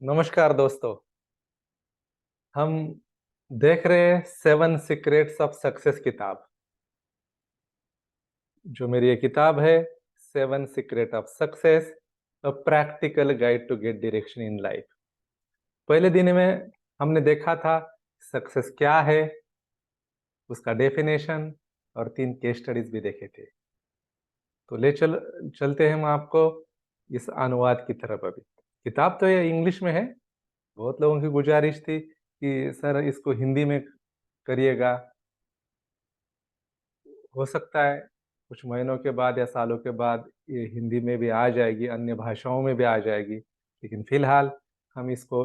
नमस्कार दोस्तों। हम देख रहे हैं 7 सीक्रेट्स ऑफ सक्सेस किताब। जो मेरी ये किताब है 7 secret of success, a practical guide to get direction in life. पहले दिन में हमने देखा था सक्सेस क्या है, उसका डेफिनेशन और 3 केस स्टडीज भी देखे थे। तो चलते हैं हम आपको इस अनुवाद की तरफ। अभी किताब तो ये इंग्लिश में है। बहुत लोगों की गुजारिश थी कि सर इसको हिंदी में करिएगा। हो सकता है कुछ महीनों के बाद या सालों के बाद ये हिंदी में भी आ जाएगी, अन्य भाषाओं में भी आ जाएगी, लेकिन फिलहाल हम इसको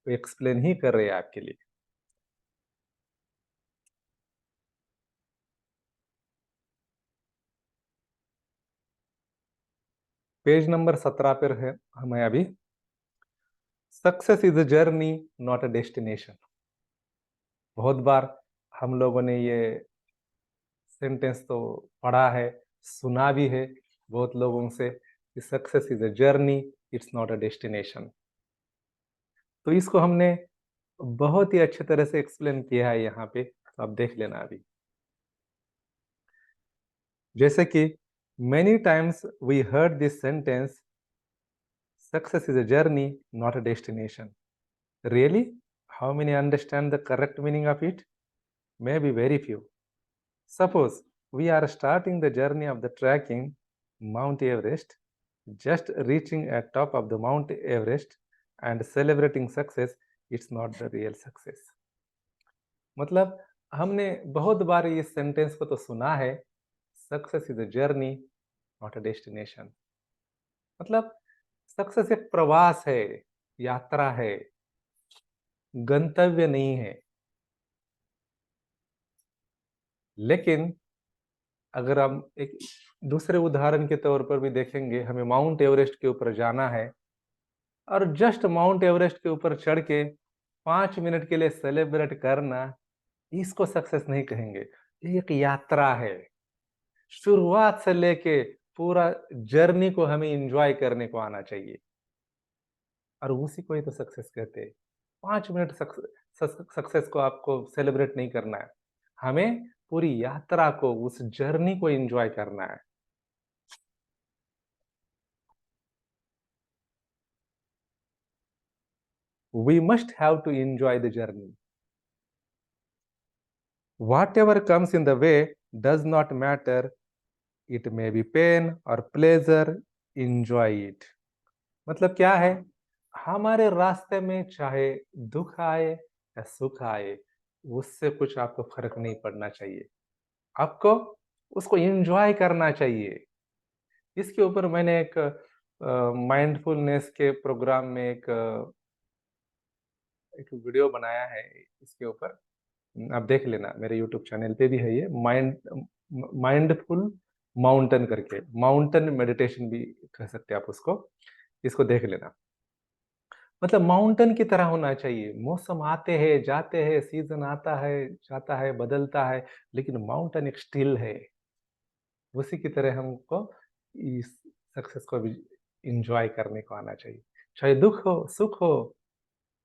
एक्सप्लेन ही कर रहे हैं आपके लिए। पेज नंबर 17 पर है हमें अभी। Success is a journey, not a destination. बहुत बार हम लोगों ने ये सेंटेंस तो पढ़ा है, सुना भी है बहुत लोगों से कि success is a journey, it's not a destination. तो इसको हमने बहुत ही अच्छे तरह से एक्सप्लेन किया है यहाँ पे, तो आप देख लेना अभी। जैसे कि many times we heard this sentence, success is a journey not a destination. Really, how many understand the correct meaning of it? May be very few. Suppose we are starting the journey of the trekking Mount Everest, just reaching at top of the Mount Everest and celebrating success, it's not the real success. मतलब हमने बहुत बार इस sentence को तो सुना है, success is a journey not a destination. मतलब success एक प्रवास है, यात्रा है, गंतव्य नहीं है। लेकिन अगर हम एक दूसरे उदाहरण के तौर पर भी देखेंगे, हमें माउंट एवरेस्ट के ऊपर जाना है और जस्ट माउंट एवरेस्ट के ऊपर चढ़ के 5 मिनट के लिए सेलिब्रेट करना, इसको सक्सेस नहीं कहेंगे। ये एक यात्रा है। शुरुआत से लेके पूरा जर्नी को हमें एंजॉय करने को आना चाहिए और उसी को ही तो सक्सेस कहते हैं। 5 मिनट सक्सेस को आपको सेलिब्रेट नहीं करना है, हमें पूरी यात्रा को, उस जर्नी को एंजॉय करना है। We must have to enjoy the journey. Whatever comes in the way does not matter. It may be pain or pleasure. Enjoy it. मतलब क्या है? हमारे रास्ते में चाहे दुख आए या सुख आए, उससे कुछ आपको फर्क नहीं पड़ना चाहिए। आपको उसको एंजॉय करना चाहिए। इसके ऊपर मैंने एक माइंडफुलनेस के प्रोग्राम में एक वीडियो बनाया है इसके ऊपर। आप देख लेना, मेरे यूट्यूब चैनल पे भी है ये। माइंडफुल माउंटेन करके, माउंटेन मेडिटेशन भी कह सकते हैं आप उसको। इसको देख लेना। मतलब माउंटेन की तरह होना चाहिए। मौसम आते हैं जाते हैं, सीजन आता है जाता है, बदलता है, लेकिन माउंटेन एक स्टिल है। उसी की तरह हमको इस सक्सेस को भी इंजॉय करने को आना चाहिए। चाहे दुख हो सुख हो,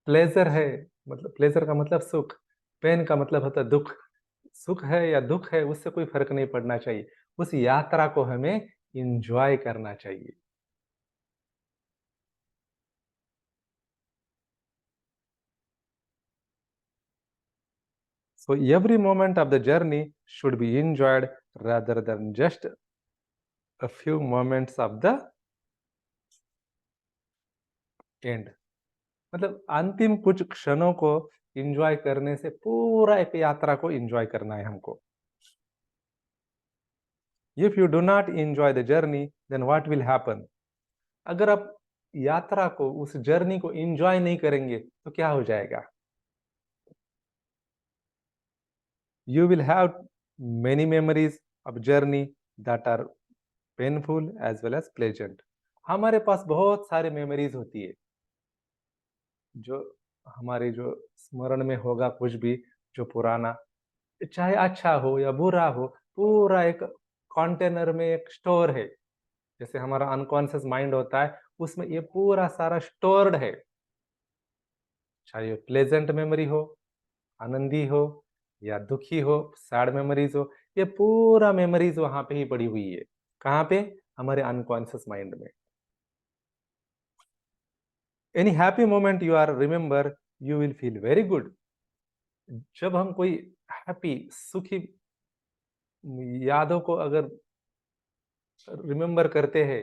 प्लेजर है, मतलब प्लेजर का मतलब सुख, पेन का मतलब होता है दुख। सुख है या दुख है, उससे कोई फर्क नहीं पड़ना चाहिए। उस यात्रा को हमें एंजॉय करना चाहिए। So every moment of the journey should be enjoyed rather than just a few moments of the end. मतलब अंतिम कुछ क्षणों को एंजॉय करने से पूरा एक यात्रा को एंजॉय करना है हमको। If you do not enjoy the journey, then what will happen? अगर आप यात्रा को, उस जर्नी को एंजॉय नहीं करेंगे तो क्या हो जाएगा? You will have many memories of journey that are painful as well as pleasant. हमारे पास बहुत सारे मेमोरीज होती है, जो हमारे जो स्मरण में होगा कुछ भी जो पुराना, चाहे अच्छा हो या बुरा हो, पूरा एक कंटेनर में एक स्टोर है। जैसे हमारा अनकॉन्शियस माइंड होता है, उसमें ये पूरा सारा स्टोर्ड है। चाहे प्लेजेंट मेमोरी हो, आनंदी हो, या दुखी हो, सैड मेमोरीज हो, ये पूरा मेमोरीज वहां पे ही पड़ी हुई है। कहाँ पे? हमारे अनकॉन्शियस माइंड में। Any happy moment you are remember, you will feel very good. जब हम कोई हैप्पी, सुखी यादों को अगर रिमेंबर करते हैं,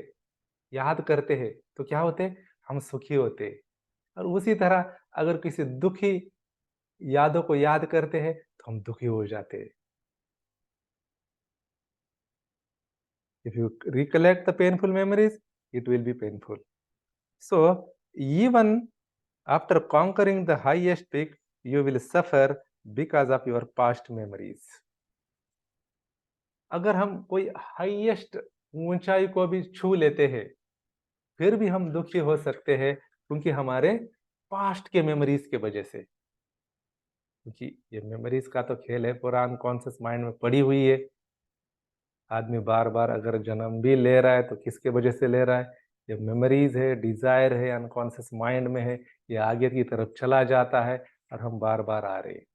याद करते हैं, तो क्या होते हैं? हम सुखी होते हैं। और उसी तरह अगर किसी दुखी यादों को याद करते हैं तो हम दुखी हो जाते हैं। If you recollect the painful memories, it will be painful. So, even after conquering the highest peak, you will suffer because of your past memories. अगर हम कोई हाईएस्ट ऊंचाई को भी छू लेते हैं, फिर भी हम दुखी हो सकते हैं, क्योंकि हमारे पास्ट के मेमोरीज के वजह से। क्योंकि ये मेमोरीज का तो खेल है, पूरा अनकॉन्शियस माइंड में पड़ी हुई है। आदमी बार बार अगर जन्म भी ले रहा है तो किसके वजह से ले रहा है? ये मेमोरीज है, डिजायर है, अनकॉन्शियस माइंड में है, ये आगे की तरफ चला जाता है और हम बार बार आ रहे हैं।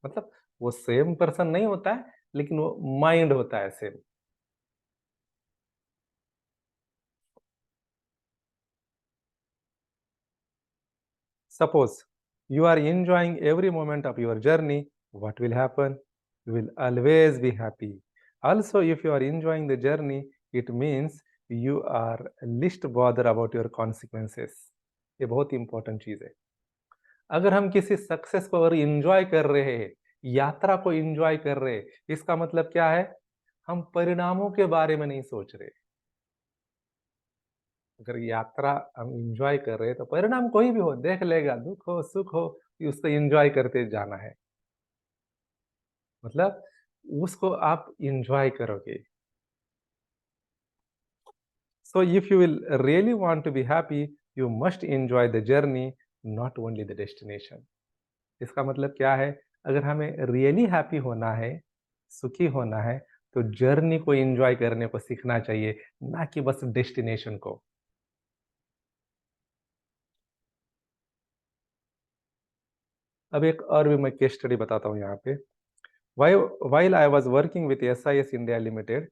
मतलब वो सेम पर्सन नहीं होता है, लेकिन वो माइंड होता है same. Suppose you are enjoying every moment of your journey, what will happen? You will always be happy. Also, if you are enjoying the journey, it means you are least bother about your consequences. ये बहुत important चीज है। अगर हम किसी success को अगर enjoy कर रहे हैं, यात्रा को इंजॉय कर रहे हैं, इसका मतलब क्या है? हम परिणामों के बारे में नहीं सोच रहे। अगर यात्रा हम एंजॉय कर रहे हैं तो परिणाम कोई भी हो, देख लेगा, दुख हो सुख हो, उसको एंजॉय करते जाना है। मतलब उसको आप एंजॉय करोगे। So if you will really want to be happy, you must enjoy the journey, not only the destination. इसका मतलब क्या है? अगर हमें रियली हैप्पी होना है, सुखी होना है, तो जर्नी को एंजॉय करने को सीखना चाहिए, ना कि बस डेस्टिनेशन को। अब एक और भी मैं केस स्टडी बताता हूँ यहाँ पे। While I was working with SIS India Limited,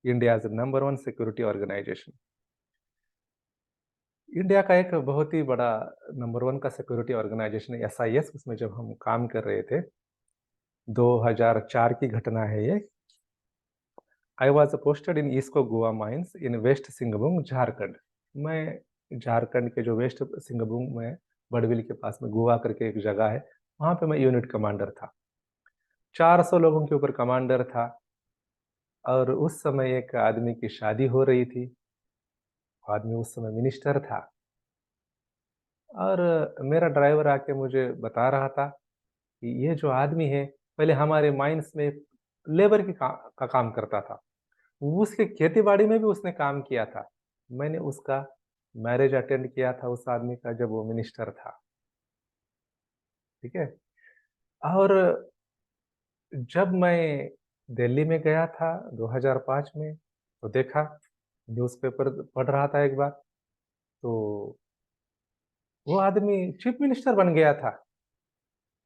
India's #1 security organization. India का एक बहुत ही बड़ा #1 का सिक्योरिटी ऑर्गेनाइजेशन है SIS। उसमें जब हम काम कर रहे थे, 2004 की घटना है ये। I was posted in IISCO Gua mines in West Singhbhum, Jharkhand. मैं झारखंड के जो वेस्ट सिंहभूम में बड़बिल के पास में गोवा करके एक जगह है, वहां पे मैं यूनिट कमांडर था। 400 लोगों के ऊपर कमांडर था। और उस समय एक आदमी की शादी हो रही थी। आदमी उस समय मिनिस्टर था। और मेरा ड्राइवर आके मुझे बता रहा था कि ये जो आदमी है, पहले हमारे माइंस में लेबर का काम करता था। उसके खेती बाड़ी में भी उसने काम किया था। मैंने उसका मैरिज अटेंड किया था उस आदमी का, जब वो मिनिस्टर था। ठीक है। और जब मैं दिल्ली में गया था 2005 में, तो देखा, न्यूज़पेपर पढ़ रहा था एक बार, तो वो आदमी चीफ मिनिस्टर बन गया था।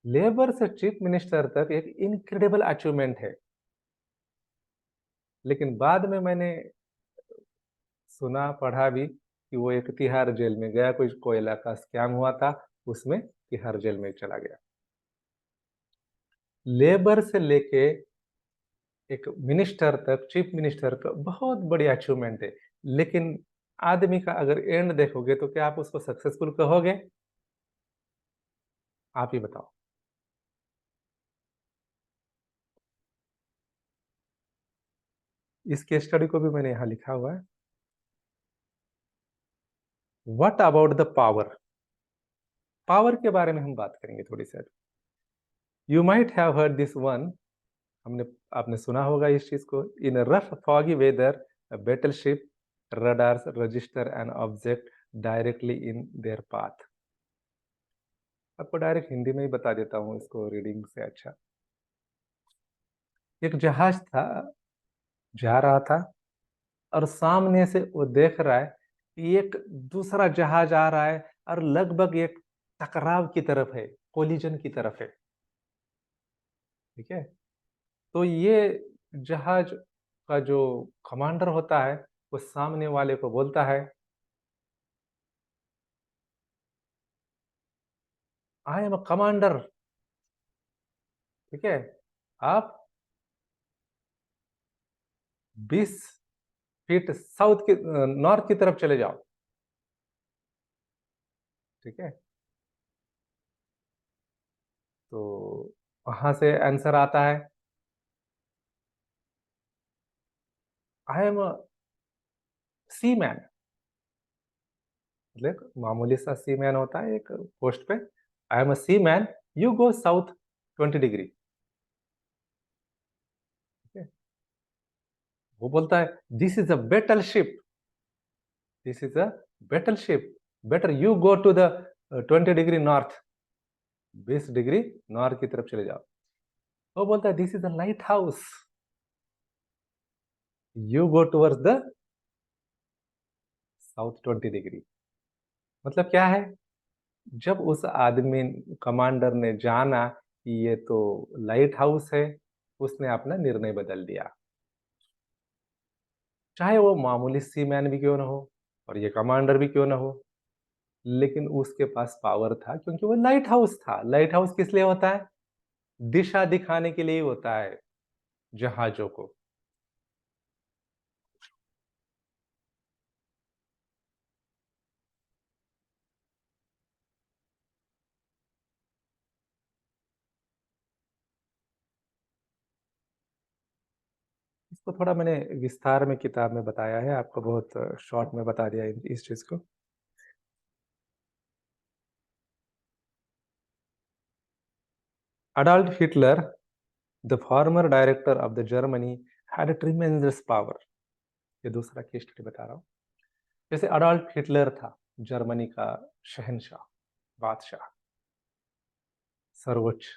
लेबर से चीफ मिनिस्टर तक एक इनक्रेडिबल अचीवमेंट है। लेकिन बाद में मैंने सुना, पढ़ा भी कि वो एक तिहाड़ जेल में गया, कुछ कोयला का स्कैम हुआ था, उसमें तिहाड़ जेल में चला गया। लेबर से लेके एक मिनिस्टर तक, चीफ मिनिस्टर का बहुत बड़ी अचीवमेंट है। लेकिन आदमी का अगर एंड देखोगे तो क्या आप उसको सक्सेसफुल कहोगे? आप ही बताओ। इस केस स्टडी को भी मैंने यहाँ लिखा हुआ है। What about the power? Power के बारे में हम बात करेंगे थोड़ी सी। You might have heard this one. हमने आपने सुना होगा इस चीज को। In rough foggy weather, battleship radars register an object directly in their path. आपको डायरेक्ट हिंदी में ही बता देता हूँ इसको रीडिंग से अच्छा। एक जहाज था, जा रहा था, और सामने से वो देख रहा है कि एक दूसरा जहाज आ रहा है, और लगभग एक टकराव की तरफ है, कोलिजन की तरफ है। ठीक है, तो ये जहाज का जो कमांडर होता है वो सामने वाले को बोलता है, आई एम अ कमांडर। ठीक है, आप 20 फीट साउथ की नॉर्थ की तरफ चले जाओ। ठीक है, तो वहां से आंसर आता है, आई एम अ सी मैन। मतलब मामूली सा सी मैन होता है एक पोस्ट पे, I am a seaman, you go south 20 degree. वो बोलता है, this is a battleship, this is a battleship, better you go to the 20 degree north, 20 degree north की तरफ चले जाओ। वो बोलता है, this is a lighthouse, you go towards the south 20 degree. मतलब क्या है, जब उस आदमी कमांडर ने जाना कि ये तो लाइट हाउस है, उसने अपना निर्णय बदल दिया। चाहे वो मामूली सी मैन भी क्यों ना हो और ये कमांडर भी क्यों ना हो, लेकिन उसके पास पावर था क्योंकि वो लाइट हाउस था। लाइट हाउस किस लिए होता है? दिशा दिखाने के लिए ही होता है जहाजों को। इसको थोड़ा मैंने विस्तार में किताब में बताया है, आपको बहुत शॉर्ट में बता दिया इस चीज को। Adolf Hitler, the former director of the Germany, had a tremendous power. ये दूसरा केस स्टडी बता रहा हूँ। जैसे अडॉल्फ हिटलर था, जर्मनी का शहंशाह, बादशाह, सर्वोच्च,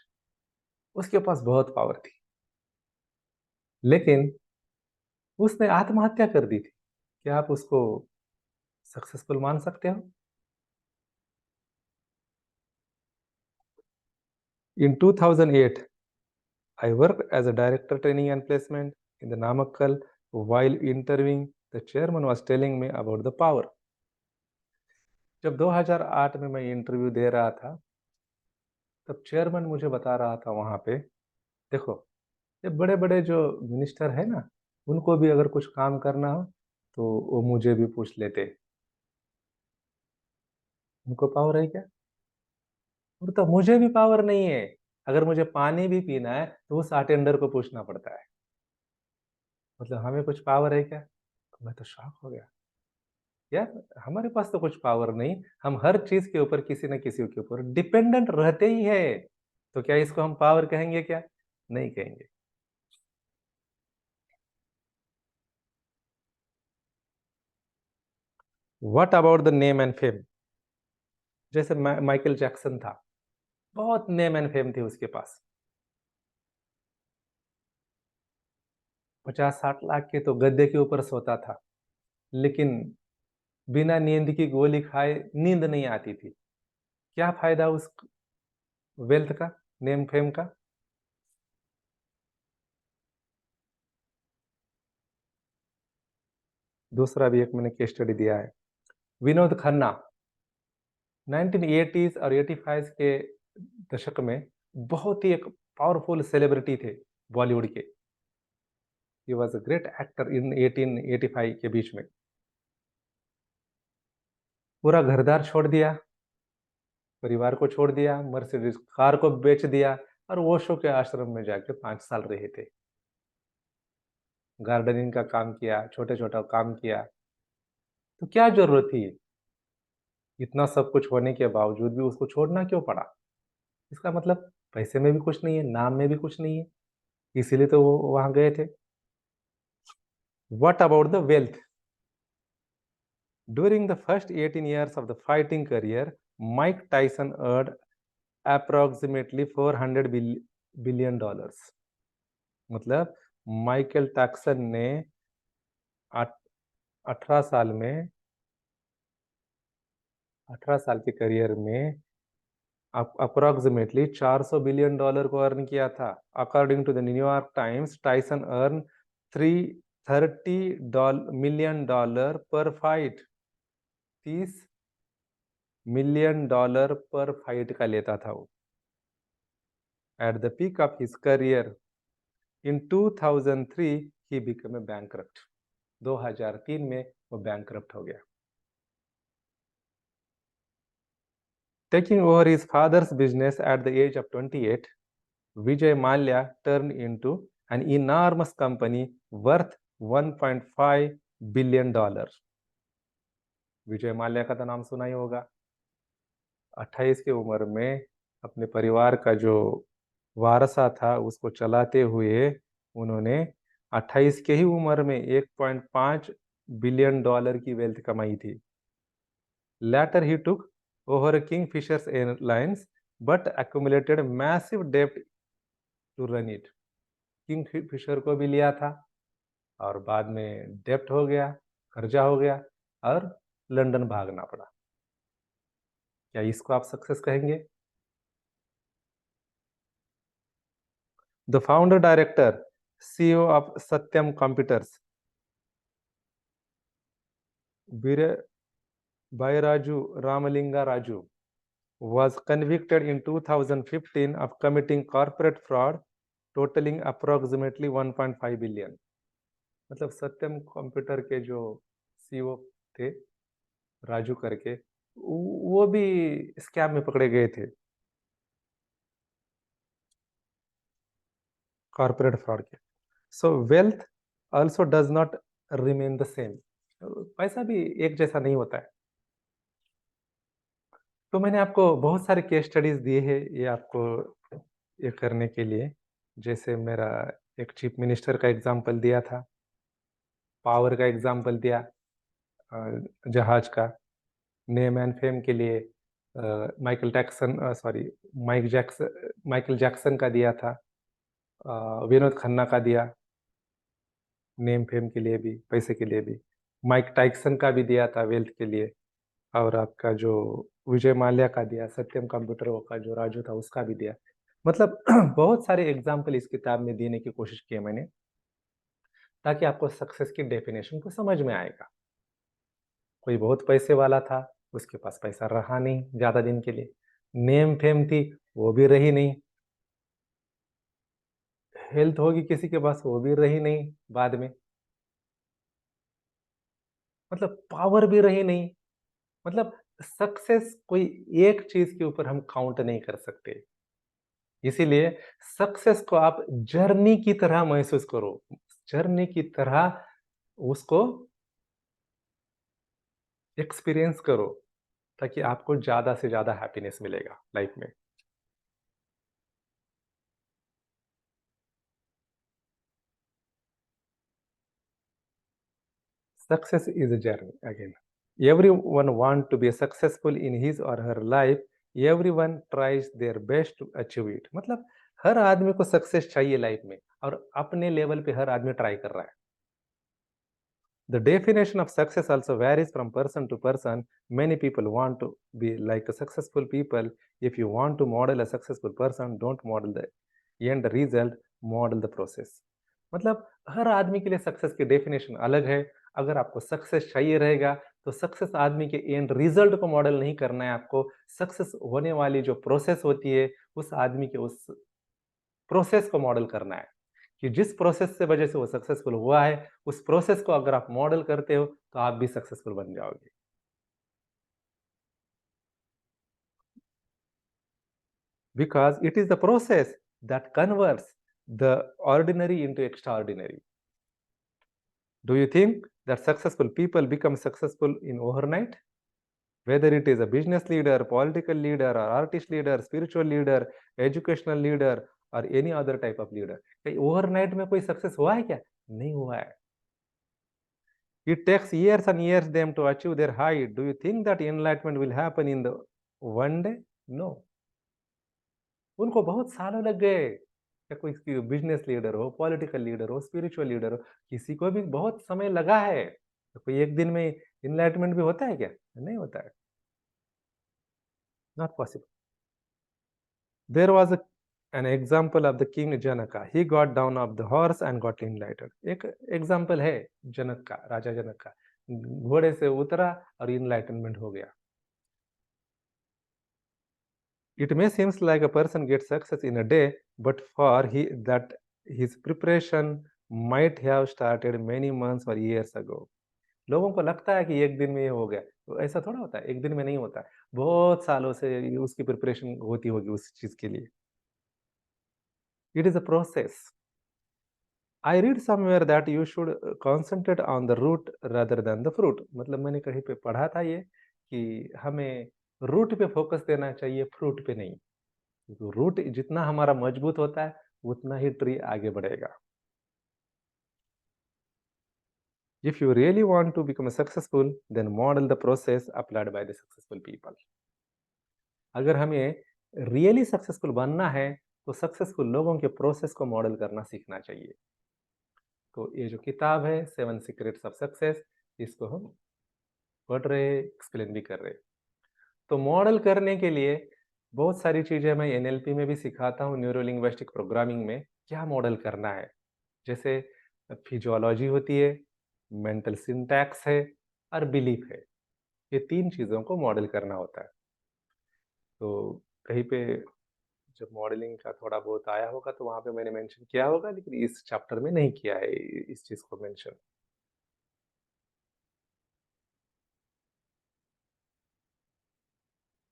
उसके पास बहुत पावर थी, लेकिन उसने आत्महत्या कर दी थी। क्या आप उसको सक्सेसफुल मान सकते हो? In 2008, I worked as a director training and placement in the Namakkal. While interviewing, the chairman was telling me about the power. जब 2008 में मैं इंटरव्यू दे रहा था, तब चेयरमैन मुझे बता रहा था वहां पे, देखो, ये बड़े बड़े जो मिनिस्टर है ना, उनको भी अगर कुछ काम करना हो तो वो मुझे भी पूछ लेते, उनको पावर है क्या? और तो मुझे भी पावर नहीं है। अगर मुझे पानी भी पीना है तो उस अटेंडर को पूछना पड़ता है। मतलब हमें कुछ पावर है क्या? तो मैं तो शॉक हो गया, यार हमारे पास तो कुछ पावर नहीं, हम हर चीज के ऊपर किसी न किसी के ऊपर डिपेंडेंट रहते ही है। तो क्या इसको हम पावर कहेंगे क्या? नहीं कहेंगे। What about the name and fame? जैसे माइकल जैक्सन था, बहुत नेम एंड फेम थी उसके पास, 50-60 लाख के तो गद्दे के ऊपर सोता था, लेकिन बिना नींद की गोली खाए नींद नहीं आती थी। क्या फायदा उस वेल्थ का, नेम फेम का? दूसरा भी एक मैंने केस स्टडी दिया है, विनोद खन्ना, 1980s और 85 के दशक में बहुत ही एक पावरफुल सेलिब्रिटी थे बॉलीवुड के। He was a great actor in 1885 के बीच में। पूरा घरदार छोड़ दिया, परिवार को छोड़ दिया, मर्सिडीज कार को बेच दिया, और ओशो के आश्रम में जाके 5 साल रहे थे। गार्डनिंग का काम किया, छोटे छोटा काम किया। तो क्या जरूरत थी, इतना सब कुछ होने के बावजूद भी उसको छोड़ना क्यों पड़ा? इसका मतलब पैसे में भी कुछ नहीं है, नाम में भी कुछ नहीं है, इसीलिए तो वो वहां गए थे। What about the wealth? During the first 18 years of the fighting career, Mike Tyson earned approximately $400 billion। मतलब माइकल टैक्सन ने 18 साल में, 18 साल के करियर में अप्रोक्सीमेटली $400 बिलियन को अर्न किया था। According to the New York Times, Tyson earn $330 million पर फाइट। $30 मिलियन पर फाइट का लेता था वो। At the peak of his career in 2003 he become a bankrupt. 2003 में वो बैंकरप्ट हो गया। Taking over his father's business at the age of 28, Vijay Mallya turned into an enormous company worth $1.5 billion. Vijay Mallya का तो नाम सुना ही होगा। 28 की उम्र में अपने परिवार का जो वारसा था उसको चलाते हुए उन्होंने 28 के ही उम्र में $1.5 बिलियन की वेल्थ कमाई थी। Later he took over Kingfisher's Airlines but accumulated massive debt to run it. Kingfisher को भी लिया था और बाद में डेप्ट हो गया, कर्जा हो गया और लंदन भागना पड़ा। क्या इसको आप सक्सेस कहेंगे? The founder director CEO of Satyam computers Bairaju Ramalinga Raju was convicted in 2015 of committing corporate fraud totaling approximately 1.5 billion. मतलब सत्यम कंप्यूटर के जो CEO थे राजू करके वो भी स्कैम में पकड़े गए थे, कॉर्पोरेट फ्रॉड के। सो wealth also does not remain the same. पैसा भी एक जैसा नहीं होता है। तो मैंने आपको बहुत सारे केस स्टडीज दिए हैं ये आपको ये करने के लिए। जैसे मेरा एक चीफ मिनिस्टर का एग्जाम्पल दिया था, पावर का एग्जाम्पल दिया, जहाज का, नेम एंड फेम के लिए माइकल जैक्सन का दिया था, विनोद खन्ना का दिया, नेम फेम के लिए भी, पैसे के लिए भी। माइक टाइसन का भी दिया था वेल्थ के लिए, और आपका जो विजय माल्या का दिया, सत्यम कंप्यूटर का जो राजू था उसका भी दिया। मतलब बहुत सारे एग्जाम्पल इस किताब में देने की कोशिश की है मैंने, ताकि आपको सक्सेस की डेफिनेशन को समझ में आएगा। कोई बहुत पैसे वाला था, उसके पास पैसा रहा नहीं ज्यादा दिन के लिए, नेम फेम थी वो भी रही नहीं, हेल्थ होगी किसी के पास वो भी रही नहीं बाद में, मतलब पावर भी रही नहीं। मतलब सक्सेस कोई एक चीज के ऊपर हम काउंट नहीं कर सकते। इसीलिए सक्सेस को आप जर्नी की तरह महसूस करो, जर्नी की तरह उसको एक्सपीरियंस करो, ताकि आपको ज्यादा से ज्यादा हैप्पीनेस मिलेगा लाइफ में। Success is a journey again. Everyone wants to be successful in his or her life. Everyone tries their best to achieve it. मतलब हर आदमी को सक्सेस चाहिए लाइफ में और अपने लेवल पे हर आदमी ट्राई कर रहा है। The definition of success also varies from person to person. Many people want to be like a successful people. If you want to model a successful person, don't model the end result, model the process. मतलब हर आदमी के लिए success की definition अलग है। अगर आपको success चाहिए रहेगा तो सक्सेस आदमी के एंड रिजल्ट को मॉडल नहीं करना है, आपको सक्सेस होने वाली जो प्रोसेस होती है उस आदमी के उस प्रोसेस को मॉडल करना है, कि जिस प्रोसेस से वजह से वो सक्सेसफुल हुआ है उस प्रोसेस को अगर आप मॉडल करते हो तो आप भी सक्सेसफुल बन जाओगे। Because it is the process that converts the ordinary into extraordinary. Do you think that successful people become successful in overnight? Whether it is a business leader, political leader, or artist leader, spiritual leader, educational leader, or any other type of leader, कहीं overnight में कोई success हुआ है क्या? नहीं हुआ है। It takes years and years them to achieve their height. Do you think that enlightenment will happen in the one day? No. उनको बहुत सालों लग गए। या कोई बिजनेस लीडर हो, पॉलिटिकल लीडर हो, स्पिरिचुअल लीडर हो, किसी को भी बहुत समय लगा है। तो कोई एक दिन में इनलाइटमेंट भी होता है क्या? नहीं होता है। Not possible. There was an example of the king Janaka. He got down off the horse and got enlightened. एक एग्जाम्पल है जनक का, राजा जनक का, घोड़े से उतरा और इनलाइटनमेंट हो गया. It may seems like a person gets success in a day, but for that his preparation might have started many months or years ago. लोगों को लगता है कि एक दिन में ये हो गया, तो ऐसा थोड़ा होता है, एक दिन में नहीं होता, बहुत सालों से उसकी प्रिपरेशन होती होगी उस चीज के लिए. It is a process. I read somewhere that you should concentrate on the root rather than the fruit. मतलब मैंने कहीं पे पढ़ा था ये कि हमें रूट पे फोकस देना चाहिए, फ्रूट पे नहीं. तो रूट जितना हमारा मजबूत होता है उतना ही ट्री आगे बढ़ेगा. If you really want to become successful, then model the process applied by the successful people. अगर हमें रियली सक्सेसफुल बनना है तो सक्सेसफुल लोगों के प्रोसेस को मॉडल करना सीखना चाहिए. तो ये जो किताब है 7 सीक्रेट्स ऑफ सक्सेस, इसको हम पढ़ रहे, एक्सप्लेन भी कर रहे. तो मॉडल करने के लिए बहुत सारी चीजें मैं एनएलपी में भी सिखाता हूँ, न्यूरो लिंग्विस्टिक प्रोग्रामिंग में क्या मॉडल करना है. जैसे फिजियोलॉजी होती है, मेंटल सिंटैक्स है और बिलीफ है. ये 3 चीजों को मॉडल करना होता है. तो कहीं पे जब मॉडलिंग का थोड़ा बहुत आया होगा तो वहां पे मैंने मेंशन किया होगा, लेकिन इस चैप्टर में नहीं किया है इस चीज को मेंशन.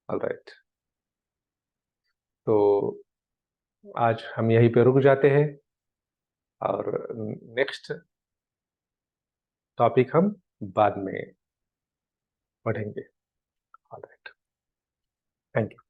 ऑलराइट, तो आज हम यहीं पे रुक जाते हैं और नेक्स्ट टॉपिक हम बाद में पढ़ेंगे. Alright, thank you.